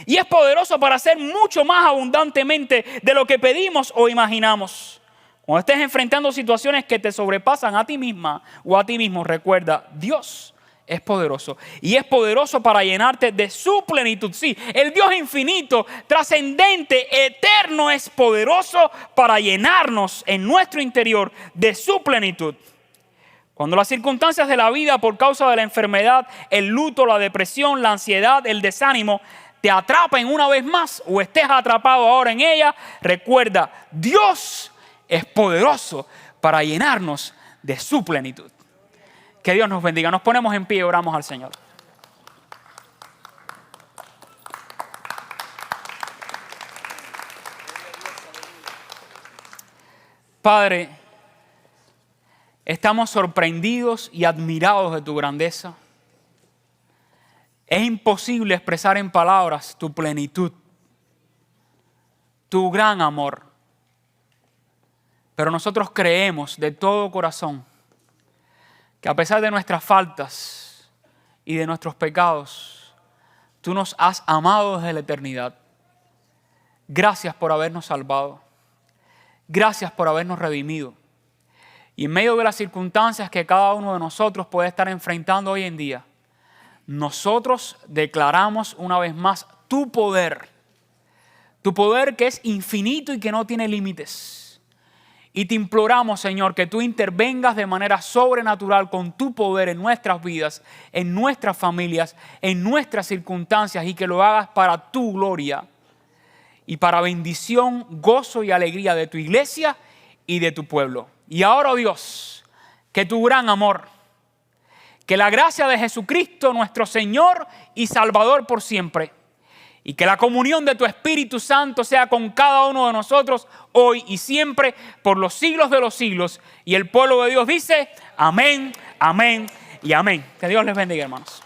Y es poderoso para hacer mucho más abundantemente de lo que pedimos o imaginamos. Cuando estés enfrentando situaciones que te sobrepasan a ti misma o a ti mismo, recuerda: Dios es poderoso. Y es poderoso para llenarte de su plenitud. Sí, el Dios infinito, trascendente, eterno, es poderoso para llenarnos en nuestro interior de su plenitud. Cuando las circunstancias de la vida por causa de la enfermedad, el luto, la depresión, la ansiedad, el desánimo, te atrapen una vez más o estés atrapado ahora en ella, recuerda, Dios es poderoso para llenarnos de su plenitud. Que Dios nos bendiga. Nos ponemos en pie y oramos al Señor. Padre, estamos sorprendidos y admirados de tu grandeza. Es imposible expresar en palabras tu plenitud, tu gran amor. Pero nosotros creemos de todo corazón que a pesar de nuestras faltas y de nuestros pecados, tú nos has amado desde la eternidad. Gracias por habernos salvado. Gracias por habernos redimido. Y en medio de las circunstancias que cada uno de nosotros puede estar enfrentando hoy en día, nosotros declaramos una vez más tu poder que es infinito y que no tiene límites. Y te imploramos, Señor, que tú intervengas de manera sobrenatural con tu poder en nuestras vidas, en nuestras familias, en nuestras circunstancias, y que lo hagas para tu gloria y para bendición, gozo y alegría de tu iglesia y de tu pueblo. Y ahora, oh Dios, que tu gran amor, que la gracia de Jesucristo, nuestro Señor y Salvador por siempre, y que la comunión de tu Espíritu Santo sea con cada uno de nosotros hoy y siempre por los siglos de los siglos. Y el pueblo de Dios dice amén, amén y amén. Que Dios les bendiga, hermanos.